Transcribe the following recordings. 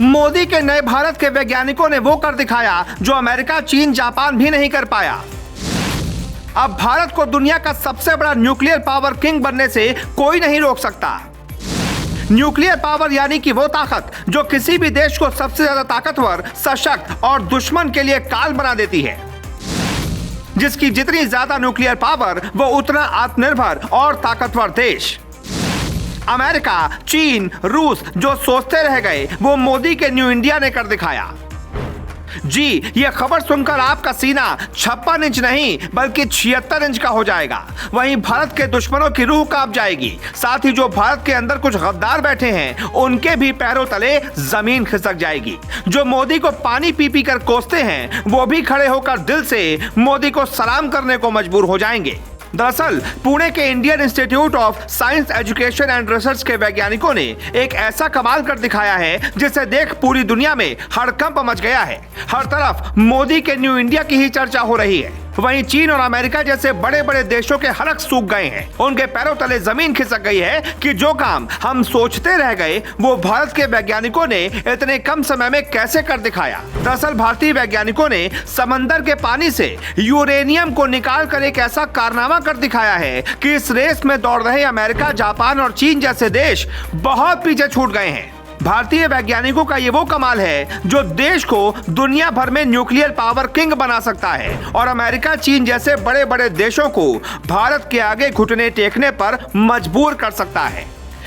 मोदी के नए भारत के वैज्ञानिकों ने वो कर दिखाया जो अमेरिका, चीन, जापान भी नहीं कर पाया। अब भारत को दुनिया का सबसे बड़ा न्यूक्लियर पावर किंग बनने से कोई नहीं रोक सकता। न्यूक्लियर पावर यानी कि वो ताकत जो किसी भी देश को सबसे ज्यादा ताकतवर, सशक्त और दुश्मन के लिए काल बना देती है। जिसकी जितनी ज्यादा न्यूक्लियर पावर, वो उतना आत्मनिर्भर और ताकतवर देश। अमेरिका, चीन, रूस जो सोचते रह गए, वो मोदी के न्यू इंडिया ने कर दिखाया। जी, ये खबर सुनकर आपका सीना 56 इंच नहीं बल्कि 76 इंच का हो जाएगा। वहीं भारत के दुश्मनों की रूह कांप जाएगी। साथ ही जो भारत के अंदर कुछ गद्दार बैठे हैं, उनके भी पैरों तले जमीन खिसक जाएगी। जो मोदी को पानी पी पी कर कोसते हैं, वो भी खड़े होकर दिल से मोदी को सलाम करने को मजबूर हो जाएंगे। दरअसल पुणे के Indian institute of science education and research के वैज्ञानिकों ने एक ऐसा कमाल कर दिखाया है जिसे देख पूरी दुनिया में हड़कंप मच गया है। हर तरफ मोदी के न्यू इंडिया की ही चर्चा हो रही है। वहीं चीन और अमेरिका जैसे बड़े बड़े देशों के हलक सूख गए हैं। उनके पैरों तले जमीन खिसक गई है कि जो काम हम सोचते रह गए, वो भारत के वैज्ञानिकों ने इतने कम समय में कैसे कर दिखाया। दरअसल भारतीय वैज्ञानिकों ने समंदर के पानी से यूरेनियम को निकाल कर एक ऐसा कारनामा कर दिखाया है कि इस रेस में दौड़ रहे अमेरिका, जापान और चीन जैसे देश बहुत पीछे छूट गए हैं। भारतीय वैज्ञानिकों का ये वो कमाल है जो देश को दुनिया भर में न्यूक्लियर पावर किंग बना सकता है और अमेरिका, चीन जैसे बड़े बड़े देशों को भारत के आगे घुटने टेकने पर मजबूर कर सकता है।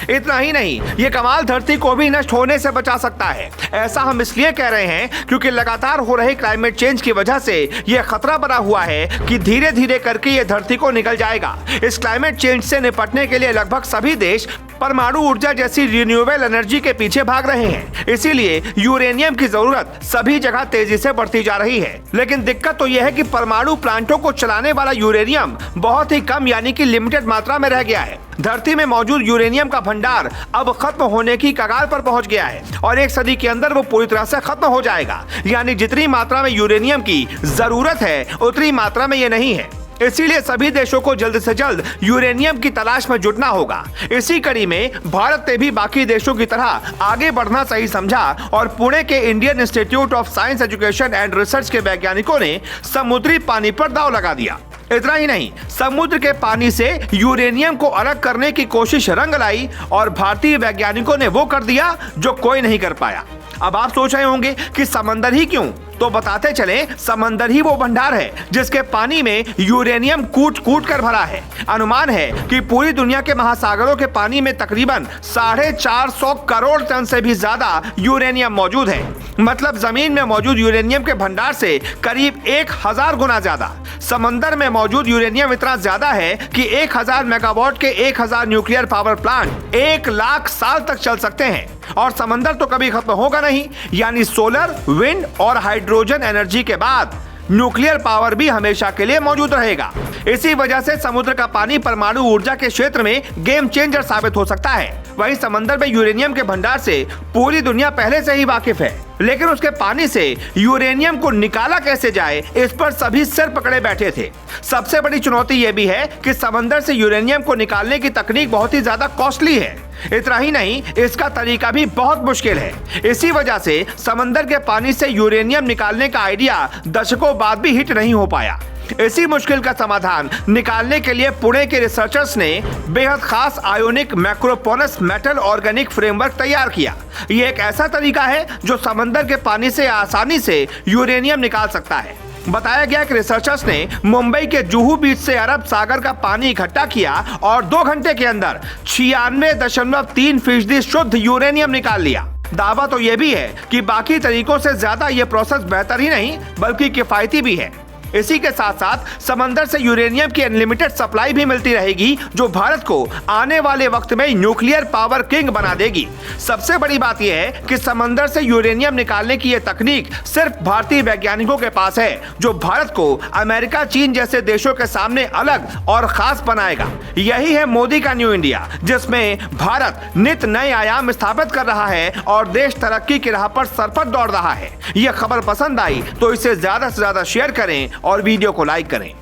इतना ही नहीं, ये कमाल धरती को भी नष्ट होने से बचा सकता है। ऐसा हम इसलिए कह रहे हैं क्योंकि लगातार हो रहे क्लाइमेट चेंज की वजह से ये खतरा बना हुआ है कि धीरे धीरे करके ये धरती को निगल जाएगा। इस क्लाइमेट चेंज से निपटने के लिए लगभग सभी देश परमाणु ऊर्जा जैसी रिन्यूएबल एनर्जी के पीछे भाग रहे हैं। इसीलिए यूरेनियम की जरूरत सभी जगह तेजी से बढ़ती जा रही है। लेकिन दिक्कत तो यह है कि परमाणु प्लांटों को चलाने वाला यूरेनियम बहुत ही कम यानी कि लिमिटेड मात्रा में रह गया है। धरती में मौजूद यूरेनियम का भंडार अब खत्म होने की कगार पर पहुंच गया है और एक सदी के अंदर वो पूरी तरह से खत्म हो जाएगा। यानी जितनी मात्रा में यूरेनियम की जरूरत है, उतनी मात्रा में ये नहीं है। इसीलिए सभी देशों को जल्द से जल्द यूरेनियम की तलाश में जुटना होगा। इसी कड़ी में भारत ने भी बाकी देशों की तरह आगे बढ़ना सही समझा और पुणे के Indian institute of science education and research के वैज्ञानिकों ने समुद्री पानी पर दांव लगा दिया। इतना ही नहीं, समुद्र के पानी से यूरेनियम को अलग करने की कोशिश रंग लाई और भारतीय वैज्ञानिकों ने वो कर दिया जो कोई नहीं कर पाया। अब आप सोच रहे होंगे कि समंदर ही क्यों, तो बताते चले, समंदर ही वो भंडार है जिसके पानी में यूरेनियम कूट कूट कर भरा है। अनुमान है कि पूरी दुनिया के महासागरों के पानी में तकरीबन 450 करोड़ टन से भी ज्यादा यूरेनियम मौजूद है। मतलब जमीन में मौजूद यूरेनियम के भंडार से करीब 1000 गुना ज्यादा। समंदर में मौजूद यूरेनियम इतना ज्यादा है कि 1000 मेगावाट के 1000 न्यूक्लियर पावर प्लांट 1 लाख साल तक चल सकते हैं। और समंदर तो कभी खत्म होगा नहीं, यानी सोलर, विंड और हाइड्रोजन एनर्जी के बाद न्यूक्लियर पावर भी हमेशा के लिए मौजूद रहेगा। इसी वजह से समुद्र का पानी परमाणु ऊर्जा के क्षेत्र में गेम चेंजर साबित हो सकता है। वहीं समंदर में यूरेनियम के भंडार से पूरी दुनिया पहले से ही वाकिफ है, लेकिन उसके पानी से यूरेनियम को निकाला कैसे जाए, इस पर सभी सिर पकड़े बैठे थे। सबसे बड़ी चुनौती यह भी है कि समंदर से यूरेनियम को निकालने की तकनीक बहुत ही ज्यादा कॉस्टली है। इतना ही नहीं, इसका तरीका भी बहुत मुश्किल है। इसी वजह से समंदर के पानी से यूरेनियम निकालने का आइडिया दशकों बाद भी हिट नहीं हो पाया। इसी मुश्किल का समाधान निकालने के लिए पुणे के रिसर्चर्स ने बेहद खास आयोनिक मैक्रोपोनस मेटल ऑर्गेनिक फ्रेमवर्क तैयार किया। ये एक ऐसा तरीका है जो समंदर के पानी से आसानी से यूरेनियम निकाल सकता है। बताया गया कि रिसर्चर्स ने मुंबई के जुहू बीच से अरब सागर का पानी इकट्ठा किया और 2 घंटे के अंदर 96.3% शुद्ध यूरेनियम निकाल लिया। दावा तो यह भी है कि बाकी तरीकों से ज्यादा यह प्रोसेस बेहतर ही नहीं बल्कि किफायती भी है। इसी के साथ साथ समंदर से यूरेनियम की अनलिमिटेड सप्लाई भी मिलती रहेगी, जो भारत को आने वाले वक्त में न्यूक्लियर पावर किंग बना देगी। सबसे बड़ी बात यह है कि समंदर से यूरेनियम निकालने की यह तकनीक सिर्फ भारतीय वैज्ञानिकों के पास है, जो भारत को अमेरिका, चीन जैसे देशों के सामने अलग और खास बनाएगा। यही है मोदी का न्यू इंडिया, जिसमें भारत नित नए आयाम स्थापित कर रहा है और देश तरक्की की राह पर सरपट दौड़ रहा है। यह खबर पसंद आई तो इसे ज्यादा से ज्यादा शेयर करें और वीडियो को लाइक करें।